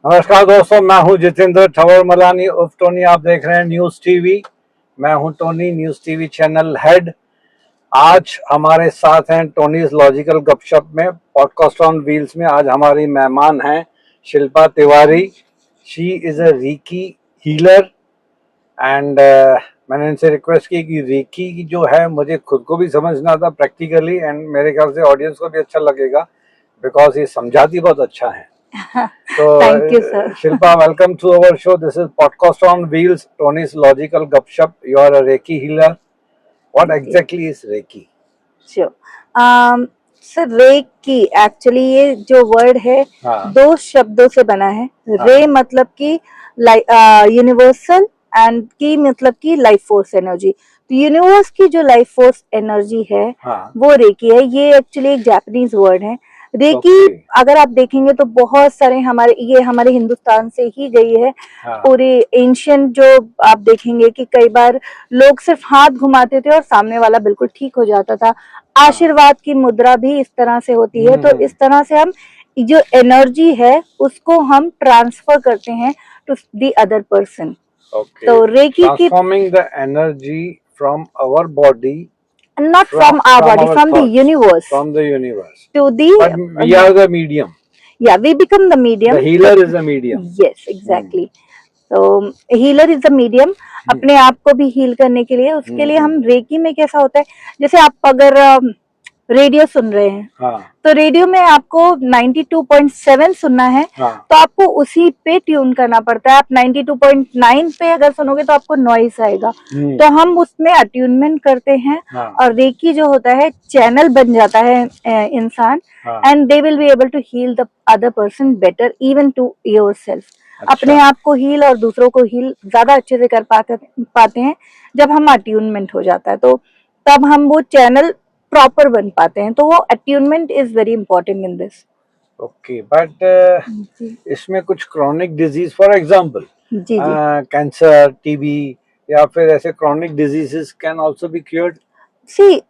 नमस्कार दोस्तों, मैं हूं जितेंद्र ठवर मलानी उर्फ टोनी। आप देख रहे हैं न्यूज टीवी। मैं हूं Tony, news TV channel head. आज हमारे साथ हैं टोनीज लॉजिकल गपशप में, पॉडकास्ट ऑन व्हील्स में। आज हमारी मेहमान हैं Shilpa Tiwari. She is a Ricky healer and मैंने इनसे रिक्वेस्ट की कि रीकी की जो है मुझे खुद को भी समझना था प्रैक्टिकली, एंड मेरे ख्याल से ऑडियंस को भी अच्छा लगेगा बिकॉज ये समझाती बहुत अच्छा है। So, Thank you, sir. Shilpa, welcome to our show. This is Podcast on Wheels, Tony's Logical Gupshup. You are a Reiki healer. What exactly is Reiki? Sure. Sir Reiki actually ये जो word है दो शब्दों से बना है। रे मतलब कि यूनिवर्सल एंड की मतलब कि लाइफ फोर्स एनर्जी। तो यूनिवर्स की जो लाइफ फोर्स एनर्जी है वो रेकी है। ये एक्चुअली एक जापानीज वर्ड है। रेकी अगर आप देखेंगे तो बहुत सारे हमारे हिंदुस्तान से ही गई है। पूरे एंशियंट जो आप देखेंगे कि कई बार लोग सिर्फ हाथ घुमाते थे और सामने वाला बिल्कुल ठीक हो जाता था। आशीर्वाद की मुद्रा भी इस तरह से होती है। तो इस तरह से हम जो एनर्जी है उसको हम ट्रांसफर करते हैं टू द अदर पर्सन। तो रेकी की transforming the energy from our body, not from our body, from the universe, to the but we are the medium. Yeah, we become the medium. The healer is the medium. Yes, exactly. So healer is the medium. अपने आप को भी heal करने के लिए, उसके लिए हम रेकी में कैसा होता है, जैसे आप अगर रेडियो सुन रहे हैं तो रेडियो में आपको 92.7 सुनना है तो आपको उसी पे ट्यून करना पड़ता है। आप 92.9 पे अगर सुनोगे तो आपको नॉइस आएगा। तो हम उसमें अट्यूनमेंट करते हैं और रेकी जो होता है चैनल बन जाता है इंसान, and they will be able to heal the other person better even to yourself. अपने आप को हील और दूसरों को हील ज्यादा अच्छे से कर पाते हैं जब हम अट्यूनमेंट हो जाता है। तो तब हम वो चैनल प्रॉपर बन पाते हैं। तो वो attunement is very important in this. Okay, but इसमें कुछ chronic disease, for example cancer, TB या फिर ऐसे chronic diseases can also be cured. See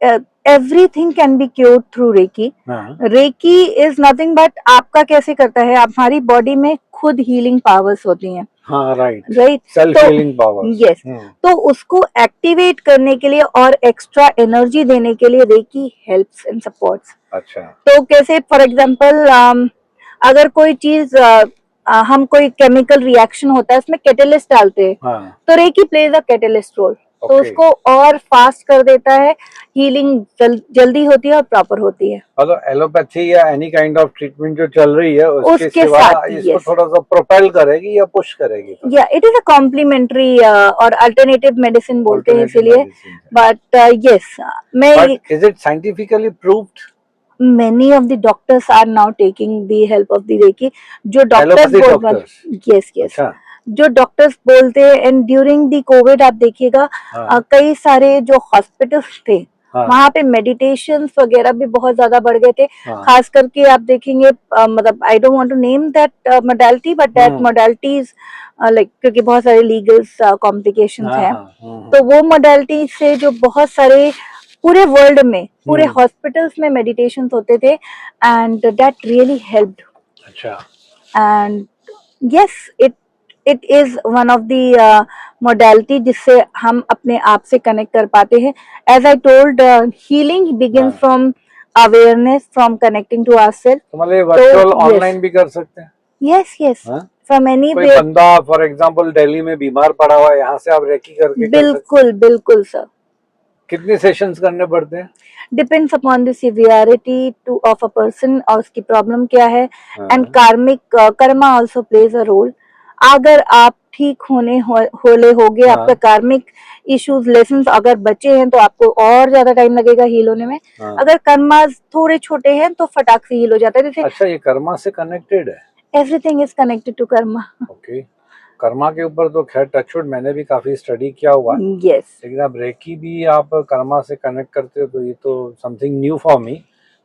everything can be cured through Reiki. Reiki is nothing but आपका कैसे करता है, हमारी बॉडी में खुद हीलिंग पावर्स होती हैं। Right, self healing power. Yes, तो उसको एक्टिवेट करने के लिए और एक्स्ट्रा एनर्जी देने के लिए रेकी हेल्प्स एंड सपोर्ट्स। अच्छा, तो कैसे फॉर एग्जांपल अगर कोई चीज हम कोई केमिकल रिएक्शन होता है उसमें कैटलिस्ट डालते हैं तो Reiki plays a catalyst role. तो उसको और फास्ट कर देता है, हीलिंग जल्दी होती है और प्रॉपर होती है। मतलब एलोपैथी या एनी काइंड ऑफ ट्रीटमेंट जो चल रही है उसके साथ इसको थोड़ा सा प्रोपेल करेगी या पुश करेगी। या इट इज अ कॉम्प्लीमेंट्री और अल्टरनेटिव मेडिसिन बोलते हैं इसीलिए। बट यस, मैं is it scientifically proved? Many of the doctors are now taking the help of the Reiki. जो डॉक्टर्स yes. जो डॉक्टर्स बोलते हैं, एंड ड्यूरिंग दी कोविड आप देखिएगा कई सारे जो हॉस्पिटल्स थे वहाँ पे मेडिटेशंस वगैरह भी बहुत ज्यादा बढ़ गए थे। खास करके आप देखेंगे मतलब I don't want to name that modality but that modalities like, क्योंकि बहुत सारे लीगल्स कॉम्प्लिकेशंस हैं। तो वो मोडालिटी से जो बहुत सारे पूरे वर्ल्ड में पूरे हॉस्पिटल्स में मेडिटेशंस होते थे एंड दैट रियली हेल्प्ड। अच्छा, and yes, it is one of the modality जिससे हम अपने आप से कनेक्ट कर पाते हैं। As I told, healing begins from awareness, from connecting to ourself. मतलब वर्चुअल ऑनलाइन भी कर सकते हैं। यस, फ्रॉम एनी कोई बंदा फॉर एग्जांपल दिल्ली में बीमार पड़ा हुआ है, यहाँ से आप रेकी करके बिल्कुल सर। कितने सेशंस करने पड़ते हैं? Depends upon the severity to of a person और उसकी प्रॉब्लम क्या है, and karmic karma also plays a role. अगर आप ठीक होने होगे, आपका कार्मिक इश्यूज लेसन्स अगर बचे हैं तो आपको और ज्यादा टाइम लगेगा हील होने में। अगर कर्मा थोड़े छोटे हैं तो फटाक से हील हो जाता है। जैसे अच्छा, ये कर्मा से कनेक्टेड है? Everything is connected to karma. Okay, karma के ऊपर तो खैर टचवुड मैंने भी काफी स्टडी किया हुआ है। लेकिन अब रेकी भी आप कर्मा से कनेक्ट करते हो तो ये तो something new for me.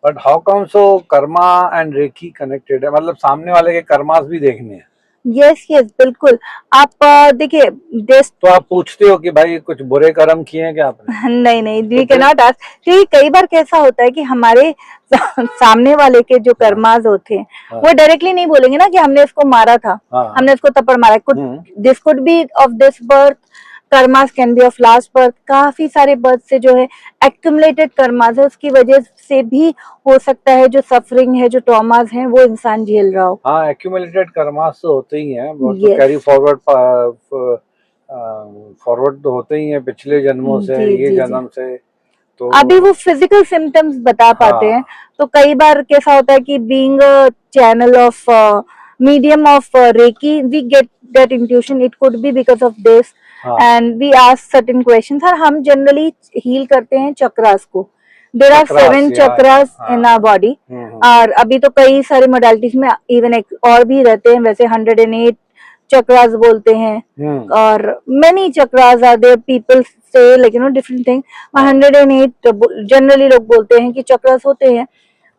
But how come so karma and Reiki connected है? मतलब सामने वाले के कर्मास भी देखने हैं? यस यस बिल्कुल। आप देखिए तो आप पूछते हो कि भाई कुछ बुरे कर्म किए हैं क्या आपने? नहीं नहीं, वी कैन नॉट आस्क, क्योंकि कई बार कैसा होता है कि हमारे सामने वाले के जो कर्माज होते हैं वो डायरेक्टली नहीं बोलेंगे ना कि हमने इसको मारा था, हमने इसको थप्पड़ मारा। Could this could be of this birth, karmas can be of last birth, काफी सारे बर्थ से जो है एक्यूमुलेटेड कर्मास है, उसकी वजह से भी हो सकता है जो सफरिंग है, जो ट्रॉमास हैं वो इंसान झेल रहा हो। हाँ, एक्यूमुलेटेड कर्मास तो होते ही हैं, वो तो कैरी फॉरवर्ड तो होते ही हैं पिछले जन्मों से, ये जन्म से। तो अभी वो फिजिकल सिम्टम्स बता पाते हैं। तो कई बार कैसा होता है कि being a channel of medium of Reiki, we get that intuition. It could be because of this, and we ask certain questions. और हम generally heal करते हैं चक्रास को। There are 7 chakras in our body, और अभी तो कई सारे modalities में even एक और भी रहते हैं, वैसे 108 chakras बोलते हैं, और many chakras are there. People say like different thing. 108 generally लोग बोलते हैं कि chakras होते हैं।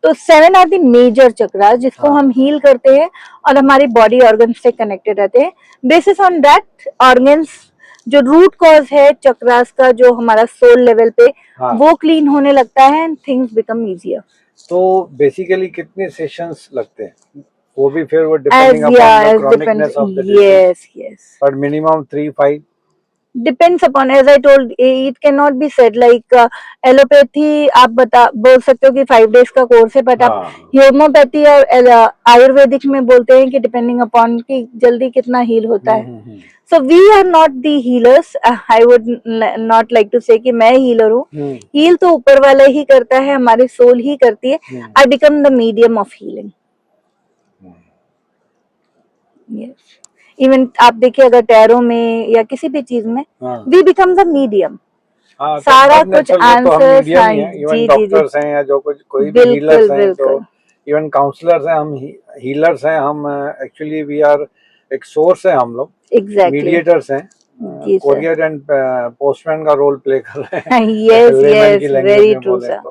तो 7 आर दी मेजर चक्रास जिसको हम हील करते हैं और हमारी बॉडी ऑर्गन से कनेक्टेड रहते हैं। बेसिस ऑन दैट ऑर्गन्स, जो रूट कॉज है चक्रास का, जो हमारा सोल लेवल पे वो क्लीन होने लगता है एंड थिंग्स बिकम इजियर। तो बेसिकली कितने सेशंस लगते हैं? वो भी फिर वो depending upon the chronicness of the disease. Yes yes, but minimum 3-5 depends upon, as I told, it cannot be said like allopathy आप बोल सकते हो कि 5 days का कोर्स है, बट आप होम्योपैथी और आयुर्वेदिक में बोलते हैं कि डिपेंडिंग अपॉन कि जल्दी कितना हील होता है। So we are not the healers, I would not like to say कि मैं हीलर हूँ। हील तो ऊपर वाला ही करता है, हमारी सोल ही करती है। I become the medium of healing. Yes, even आप देखिए अगर टैरो में या किसी भी चीज में, वी बिकम द मीडियम। सारा कुछ आंसर्स, इवन डॉक्टर्स हैं या जो कुछ कोई भी हीलर्स हैं, तो इवन काउंसलर्स हैं, हम हीलर्स हैं, हम एक्चुअली वी आर एक सोर्स है, हम लोग मीडिएटर्स हैं, कोरियर एंड पोस्टमैन का रोल प्ले कर रहे हैं। Yes yes, very true sir.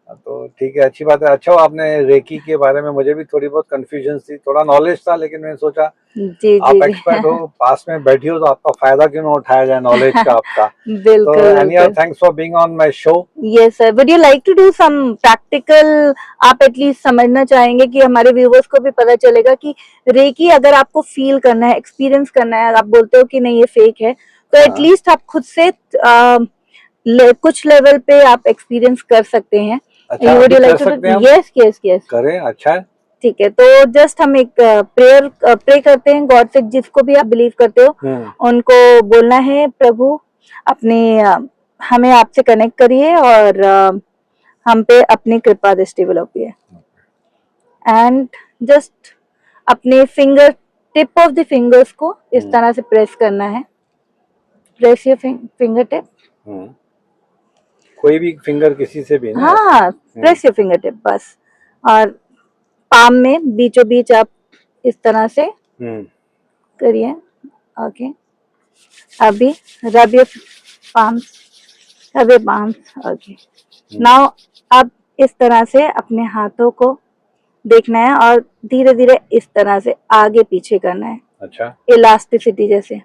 तो ठीक है, अच्छी बात है। अच्छा, आपने रेकी के बारे में, मुझे भी थोड़ी बहुत कंफ्यूजन थी, थोड़ा नॉलेज था, लेकिन मैंने सोचा आप एक्सपर्ट हो, पास में बैठी हो, तो आपका फायदा क्यों ना उठाया जाए नॉलेज का आपका। बिल्कुल। तो anyhow, thanks for being on my show. Yes sir, would you like to do some practical? आप एटलीस्ट समझना चाहेंगे कि हमारे व्यूअर्स को भी पता चलेगा कि रेकी अगर आपको फील करना है, एक्सपीरियंस करना है, आप बोलते हो कि नहीं ये फेक है, तो एटलीस्ट आप खुद से कुछ लेवल पे आप एक्सपीरियंस कर सकते हैं। अच्छा, would you like to do? Yes yes yes, करें। अच्छा, ठीक है। तो जस्ट हम एक प्रे करते हैं गॉड से, जिसको भी आप बिलीव करते हो उनको बोलना है, प्रभु अपने हमें आपसे कनेक्ट करिए और हम पे अपनी कृपा दृष्टि बुलाइए। एंड जस्ट अपने टिप ऑफ द फिंगर्स को इस तरह से प्रेस करना है। Press your finger tip. कोई भी फिंगर, किसी से भी ना? हाँ, प्रेस योर फिंगर टिप बस, और पाम में बीचों बीच आप इस तरह से करिए। ओके, अभी rub your palms, rub your palms. Okay, now अब इस तरह से अपने हाथों को देखना है और धीरे धीरे इस तरह से आगे पीछे करना है। अच्छा, इलास्टिसिटी जैसे।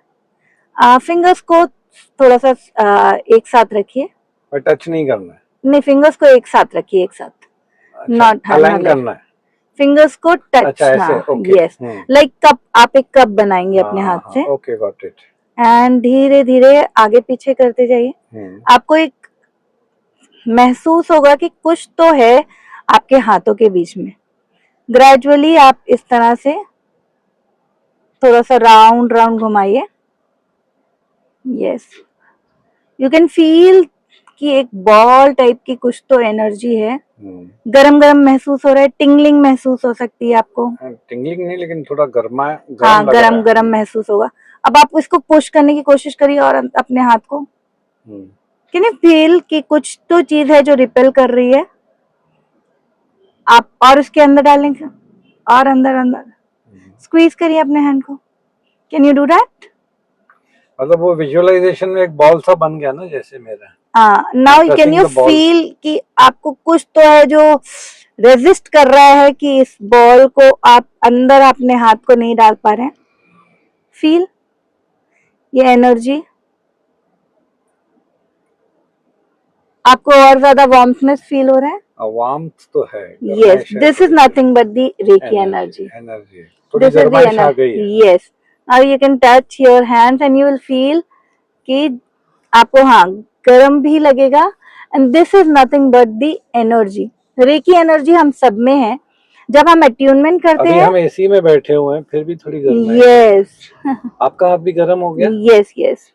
फिंगर्स को थोड़ा सा एक साथ रखिए, टच नहीं करना है। नहीं, फिंगर्स को एक साथ रखिए, एक साथ। अच्छा, नॉट अलाइन करना है फिंगर्स को, टच। अच्छा, ऐसे, यस, लाइक कप, आप एक कप बनाएंगे अपने हाथ से। Okay, got it. एंड धीरे धीरे आगे पीछे करते जाइए। आपको एक महसूस होगा कि कुछ तो है आपके हाथों के बीच में। ग्रेजुअली आप इस तरह से थोड़ा सा राउंड राउंड घुमाइए। यस, यू कैन फील कि एक बॉल टाइप की कुछ तो एनर्जी है। गरम गरम महसूस हो रहा है, टिंगलिंग महसूस हो सकती है आपको। टिंगलिंग नहीं, लेकिन थोड़ा गर्मा, हाँ, गरम गरम महसूस होगा। अब आप इसको पुश करने की कोशिश करिए और अपने हाथ को, कैन यू फील कि कुछ तो चीज है जो रिपेल कर रही है आप, और इसके अंदर डालेंगे और अंदर अंदर स्क्वीज करिए अपने हैंड को। Can you do that? मतलब वो विजुअलाइजेशन में एक बॉल सा बन गया ना, जैसे मेरा। नाउ कैन यू फील कि आपको कुछ तो है जो रेजिस्ट कर रहा है कि इस बॉल को आप अंदर अपने हाथ को नहीं डाल पा रहे हैं। फील ये एनर्जी, आपको और ज्यादा वार्मनेस फील हो रहा है? वार्मथ तो है। Yes, this is nothing but the Reiki energy. Energy थोड़ी गर्माइश आ गई है। Yes, now you can touch your hands and you will feel कि आपको हाँ गर्म भी लगेगा। And this is nothing but the energy. Reiki energy हम सब में है। जब हम अट्यूनमेंट करते हैं, हम एसी में बैठे हुए हैं फिर भी थोड़ी गर्म है। यस आपका हाथ भी गर्म हो गया? Yes yes.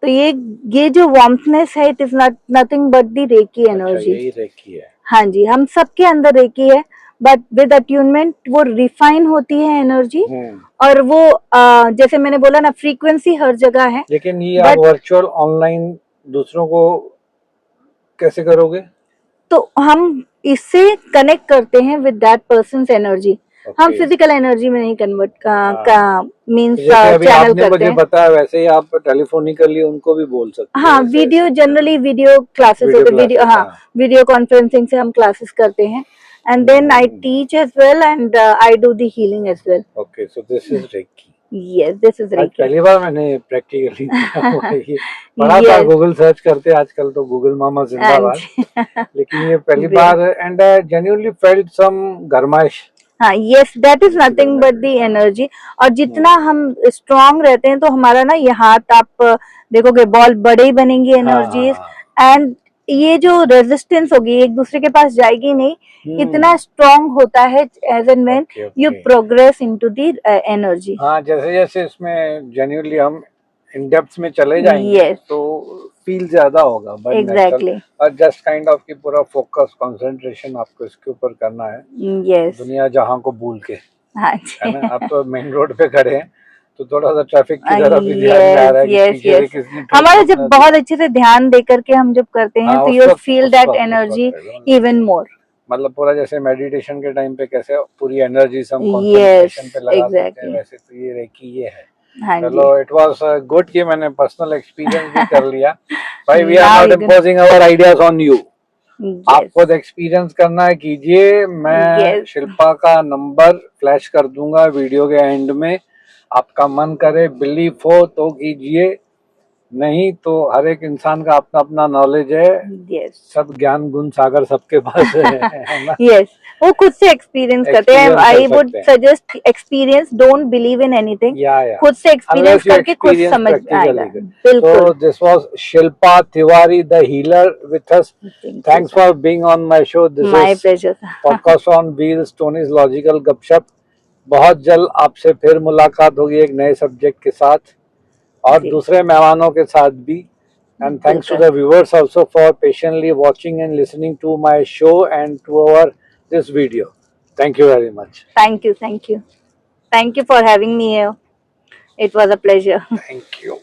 तो ये जो वार्मनेस है, it is not nothing but the Reiki energy. यही रेकी है। हाँ जी, हम सबके अंदर रेकी है, बट विद अट्यूनमेंट वो रिफाइन होती है एनर्जी। और वो जैसे मैंने बोला ना, फ्रीक्वेंसी हर जगह है। लेकिन ये आप वर्चुअल ऑनलाइन दूसरों को कैसे करोगे? तो हम इससे कनेक्ट करते हैं विद दैट पर्सन्स एनर्जी। हम फिजिकल एनर्जी में नहीं कन्वर्ट का मींस चैनल करते मुझे हैं। पता है, वैसे ही आप टेलीफोनिकली उनको भी बोल सकते हैं। हाँ, वीडियो जनरली वीडियो क्लासेस होते हैं, वीडियो हाँ वीडियो कॉन्फ्रेंसिंग से हम क्लासेस करते हैं। And then I teach as well and I do the healing as well. Okay, so this is Reiki. Yes, this is Reiki. पहली बार मैंने प्रैक्टिकली किया हुआ है ये। पढ़ा था, गूगल सर्च करते, आजकल तो गूगल मामा जिंदाबाद। लेकिन ये पहली बार and I genuinely felt some गरमाइश। हाँ, yes, that is nothing but the energy. और जितना हम स्ट्रांग रहते हैं तो हमारा ना ये हाथ आप देखोगे बॉल बड़े ही बनेंगी एनर्जीज। एंड ये जो रेजिस्टेंस होगी एक दूसरे के पास जाएगी नहीं, इतना स्ट्रांग होता है as and when you progress into the energy. हाँ, जैसे जैसे इसमें जेन्युइनली हम इन डेप्थ में चले जाएंगे तो फील ज्यादा होगा। एग्जैक्टली। और जस्ट काइंड ऑफ की पूरा फोकस कंसंट्रेशन आपको इसके ऊपर करना है। यस, दुनिया जहां को भूल के। हाँ है ना? आप तो मेन रोड पे खड़े हैं तो थोड़ा सा ट्रैफिक की तरफ भी ध्यान जा रहा है कि पीछे किसने हमारा जब बहुत अच्छे से ध्यान दे करके हम जब करते हैं तो you feel that energy even more. मतलब पूरा जैसे मेडिटेशन के टाइम पे कैसे पूरी एनर्जी हम कंसंट्रेशन पे लगा देते हैं, वैसे तो ये रेकी ये है। चलो, इट वाज गुड कि मैंने पर्सनल एक्सपीरियंस भी कर लिया। भाई, we are not imposing our ideas on you. आप खुद एक्सपीरियंस करना है, कीजिए। मैं शिल्पा का नंबर फ्लैश कर दूंगा वीडियो के एंड में। आपका मन करे, बिलीव हो तो कीजिए, नहीं तो हर एक इंसान का अपना अपना नॉलेज है। सब ज्ञान गुण सागर सबके पास है। यस, वो खुद से एक्सपीरियंस करते हैं। I would suggest experience, don't believe in anything. खुद से एक्सपीरियंस करके खुद समझ आएगा। बिल्कुल। So this was Shilpa Tiwari, the healer, with us. Thanks for being on my show. This my is pleasure. podcast on Wheels, Tony's Logical Gupshup. बहुत जल्द आपसे फिर मुलाकात होगी एक नए सब्जेक्ट के साथ और दूसरे मेहमानों के साथ भी। And thanks to the viewers also for patiently watching and listening to my show and to this video. Thank you very much. Thank you for having me here. It was a pleasure. Thank you.